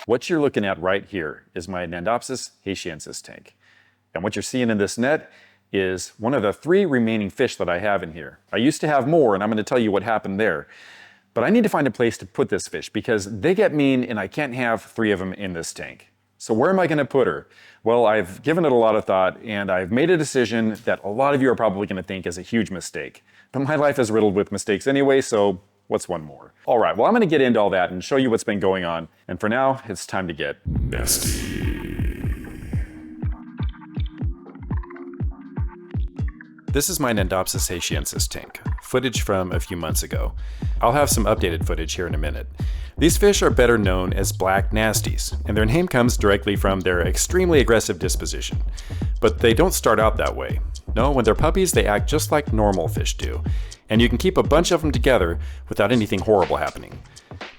What you're looking at right here is my Nandopsis haitiensis tank. And what you're seeing in this net is one of the 3 remaining fish that I have in here. I used to have more, and I'm going to tell you what happened there. But I need to find a place to put this fish because they get mean and I can't have 3 of them in this tank. So where am I going to put her? Well, I've given it a lot of thought and I've made a decision that a lot of you are probably going to think is a huge mistake. But my life is riddled with mistakes anyway, so what's one more? All right, well, I'm going to get into all that and show you what's been going on. And for now, it's time to get nasty. This is my Nandopsis haitiensis tank, footage from a few months ago. I'll have some updated footage here in a minute. These fish are better known as black nasties, and their name comes directly from their extremely aggressive disposition. But they don't start out that way. No, when they're puppies, they act just like normal fish do, and you can keep a bunch of them together without anything horrible happening.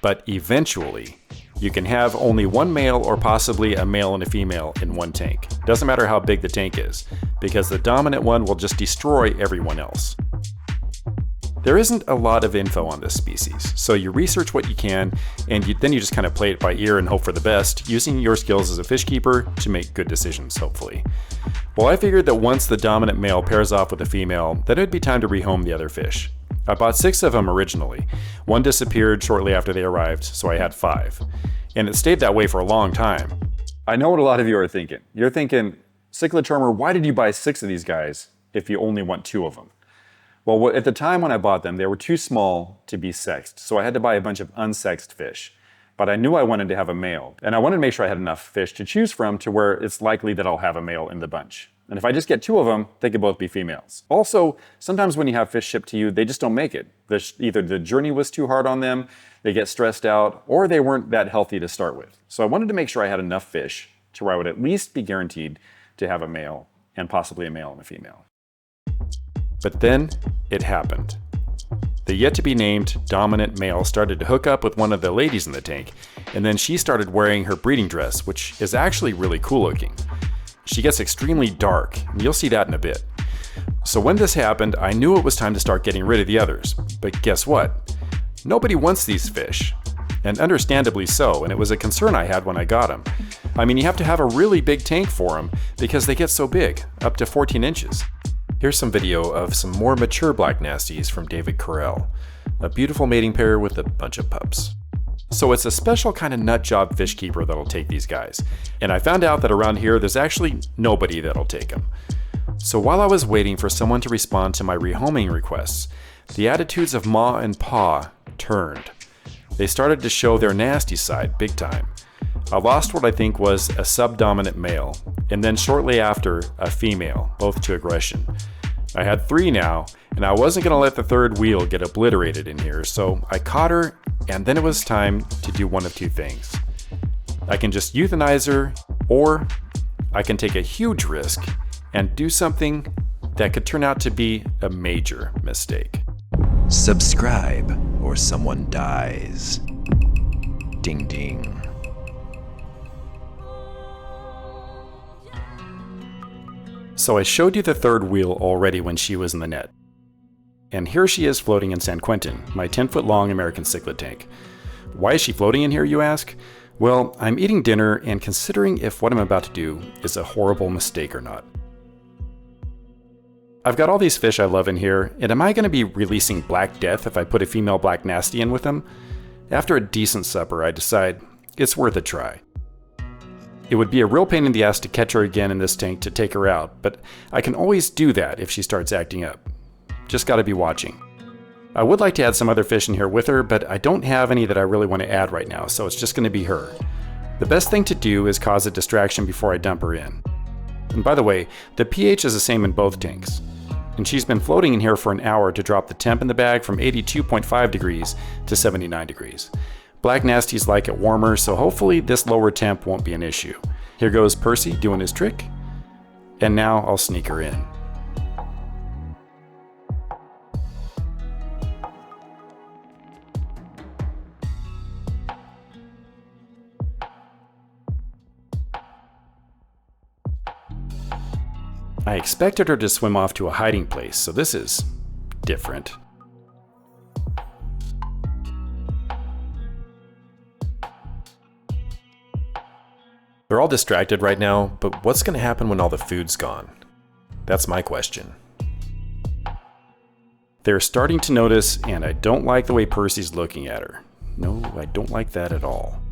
But eventually, you can have only one male or possibly a male and a female in one tank. Doesn't matter how big the tank is, because the dominant one will just destroy everyone else. There isn't a lot of info on this species, so you research what you can, and then you just kind of play it by ear and hope for the best, using your skills as a fish keeper to make good decisions, hopefully. Well, I figured that once the dominant male pairs off with a female, then it'd be time to rehome the other fish. I bought 6 of them originally. 1 disappeared shortly after they arrived, so I had 5. And it stayed that way for a long time. I know what a lot of you are thinking. You're thinking, Cichlid Charmer, why did you buy 6 of these guys if you only want 2 of them? Well, at the time when I bought them, they were too small to be sexed, so I had to buy a bunch of unsexed fish. But I knew I wanted to have a male, and I wanted to make sure I had enough fish to choose from to where it's likely that I'll have a male in the bunch. And if I just get 2 of them, they could both be females. Also, sometimes when you have fish shipped to you, they just don't make it. Either the journey was too hard on them, they get stressed out, or they weren't that healthy to start with. So I wanted to make sure I had enough fish to where I would at least be guaranteed to have a male, and possibly a male and a female. But then, it happened. The yet-to-be-named dominant male started to hook up with one of the ladies in the tank, and then she started wearing her breeding dress, which is actually really cool looking. She gets extremely dark, and you'll see that in a bit. So when this happened, I knew it was time to start getting rid of the others. But guess what? Nobody wants these fish. And understandably so, and it was a concern I had when I got them. I mean, you have to have a really big tank for them because they get so big, up to 14 inches. Here's some video of some more mature black nasties from David Carell. A beautiful mating pair with a bunch of pups. So it's a special kind of nut job fish keeper that'll take these guys. And I found out that around here there's actually nobody that'll take them. So while I was waiting for someone to respond to my rehoming requests, the attitudes of Ma and Pa turned. They started to show their nasty side big time. I lost what I think was a subdominant male, and then shortly after, a female, both to aggression. I had 3 now, and I wasn't going to let the 3rd wheel get obliterated in here, so I caught her, and then it was time to do one of 2 things. I can just euthanize her, or I can take a huge risk and do something that could turn out to be a major mistake. Subscribe, or someone dies. Ding ding. So I showed you the 3rd wheel already when she was in the net. And here she is floating in San Quentin, my 10-foot long American cichlid tank. Why is she floating in here, you ask? Well, I'm eating dinner and considering if what I'm about to do is a horrible mistake or not. I've got all these fish I love in here, and am I going to be releasing Black Death if I put a female black nasty in with them? After a decent supper, I decide it's worth a try. It would be a real pain in the ass to catch her again in this tank to take her out, but I can always do that if she starts acting up. Just gotta be watching. I would like to add some other fish in here with her, but I don't have any that I really want to add right now, so it's just gonna be her. The best thing to do is cause a distraction before I dump her in. And by the way, the pH is the same in both tanks. And she's been floating in here for an hour to drop the temp in the bag from 82.5 degrees to 79 degrees. Black nasties like it warmer, so hopefully this lower temp won't be an issue. Here goes Percy doing his trick, and now I'll sneak her in. I expected her to swim off to a hiding place, so this is different. They're all distracted right now, but what's going to happen when all the food's gone? That's my question. They're starting to notice, and I don't like the way Percy's looking at her. No, I don't like that at all.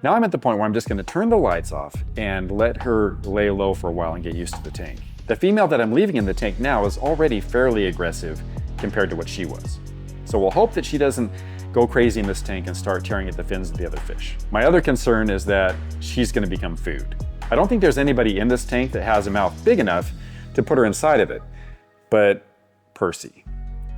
Now I'm at the point where I'm just going to turn the lights off and let her lay low for a while and get used to the tank. The female that I'm leaving in the tank now is already fairly aggressive compared to what she was. So we'll hope that she doesn't go crazy in this tank and start tearing at the fins of the other fish. My other concern is that she's going to become food. I don't think there's anybody in this tank that has a mouth big enough to put her inside of it, but Percy,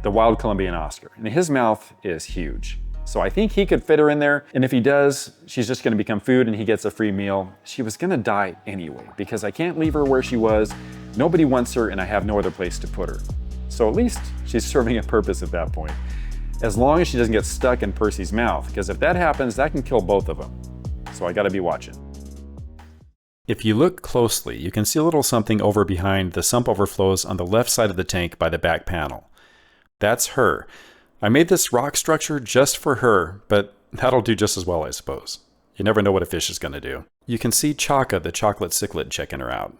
the wild Colombian Oscar, and his mouth is huge. So I think he could fit her in there, and if he does, she's just gonna become food and he gets a free meal. She was gonna die anyway, because I can't leave her where she was, nobody wants her, and I have no other place to put her. So at least she's serving a purpose at that point. As long as she doesn't get stuck in Percy's mouth, because if that happens, that can kill both of them. So I gotta be watching. If you look closely, you can see a little something over behind the sump overflows on the left side of the tank by the back panel. That's her. I made this rock structure just for her, but that'll do just as well, I suppose. You never know what a fish is going to do. You can see Chaka, the chocolate cichlid, checking her out.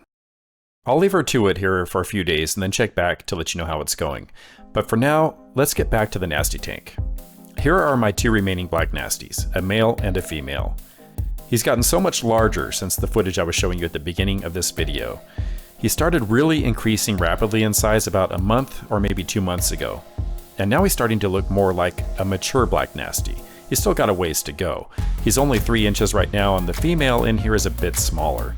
I'll leave her to it here for a few days and then check back to let you know how it's going. But for now, let's get back to the nasty tank. Here are my two remaining black nasties, a male and a female. He's gotten so much larger since the footage I was showing you at the beginning of this video. He started really increasing rapidly in size about a month or maybe 2 months ago. And now he's starting to look more like a mature black nasty. He's still got a ways to go. He's only 3 inches right now, and the female in here is a bit smaller.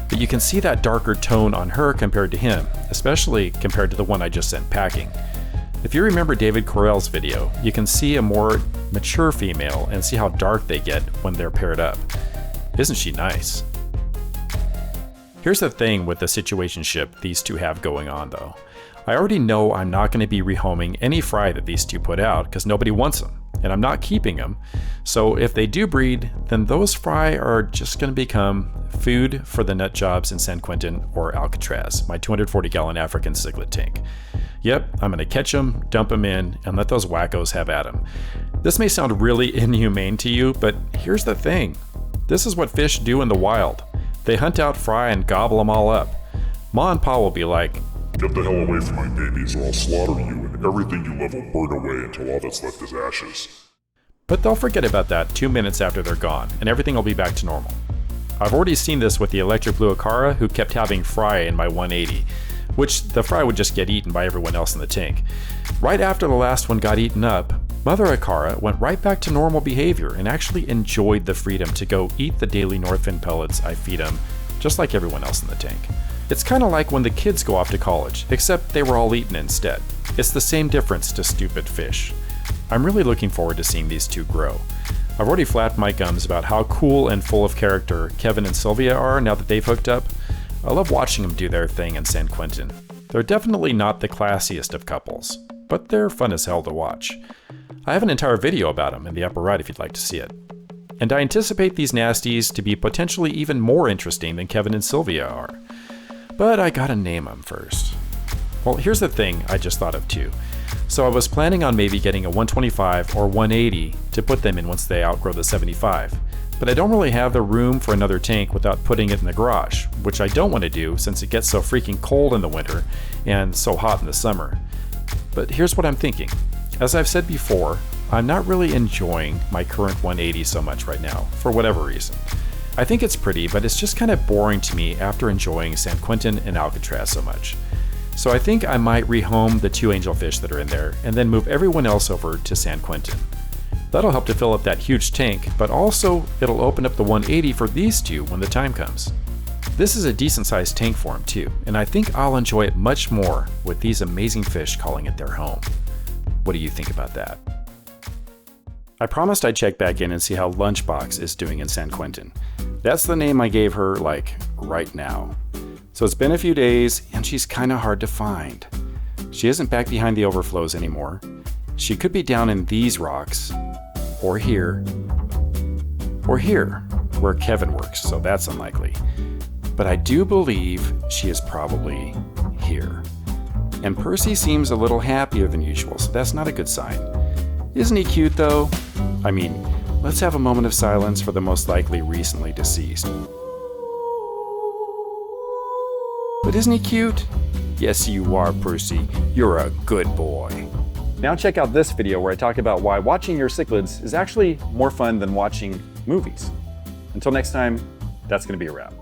But you can see that darker tone on her compared to him, especially compared to the one I just sent packing. If you remember David Correll's video, you can see a more mature female and see how dark they get when they're paired up. Isn't she nice? Here's the thing with the situationship these two have going on though. I already know I'm not going to be rehoming any fry that these two put out because nobody wants them, and I'm not keeping them. So if they do breed, then those fry are just going to become food for the nut jobs in San Quentin or Alcatraz, my 240-gallon African cichlid tank. Yep, I'm going to catch them, dump them in, and let those wackos have at them. This may sound really inhumane to you, but here's the thing. This is what fish do in the wild. They hunt out fry and gobble them all up. Ma and Pa will be like, "Get the hell away from my babies or I'll slaughter you and everything you love will burn away until all that's left is ashes." But they'll forget about that 2 minutes after they're gone, and everything will be back to normal. I've already seen this with the electric blue Acara, who kept having fry in my 180, which the fry would just get eaten by everyone else in the tank. Right after the last one got eaten up, Mother Acara went right back to normal behavior and actually enjoyed the freedom to go eat the daily Northfin pellets I feed them, just like everyone else in the tank. It's kind of like when the kids go off to college, except they were all eaten instead. It's the same difference to stupid fish. I'm really looking forward to seeing these two grow. I've already flapped my gums about how cool and full of character Kevin and Sylvia are now that they've hooked up. I love watching them do their thing in San Quentin. They're definitely not the classiest of couples, but they're fun as hell to watch. I have an entire video about them in the upper right if you'd like to see it. And I anticipate these nasties to be potentially even more interesting than Kevin and Sylvia are. But I gotta name them first. Well, here's the thing I just thought of too. So I was planning on maybe getting a 125 or 180 to put them in once they outgrow the 75. But I don't really have the room for another tank without putting it in the garage, which I don't want to do since it gets so freaking cold in the winter and so hot in the summer. But here's what I'm thinking. As I've said before, I'm not really enjoying my current 180 so much right now, for whatever reason. I think it's pretty, but it's just kind of boring to me after enjoying San Quentin and Alcatraz so much. So I think I might rehome the 2 angelfish that are in there and then move everyone else over to San Quentin. That'll help to fill up that huge tank, but also it'll open up the 180 for these two when the time comes. This is a decent sized tank for them too, and I think I'll enjoy it much more with these amazing fish calling it their home. What do you think about that? I promised I'd check back in and see how Lunchbox is doing in San Quentin. That's the name I gave her, like, right now. So it's been a few days, and she's kinda hard to find. She isn't back behind the overflows anymore. She could be down in these rocks, or here, where Kevin works, so that's unlikely. But I do believe she is probably here. And Percy seems a little happier than usual, so that's not a good sign. Isn't he cute though? I mean, let's have a moment of silence for the most likely recently deceased. But isn't he cute? Yes, you are, Percy. You're a good boy. Now check out this video where I talk about why watching your cichlids is actually more fun than watching movies. Until next time, that's going to be a wrap.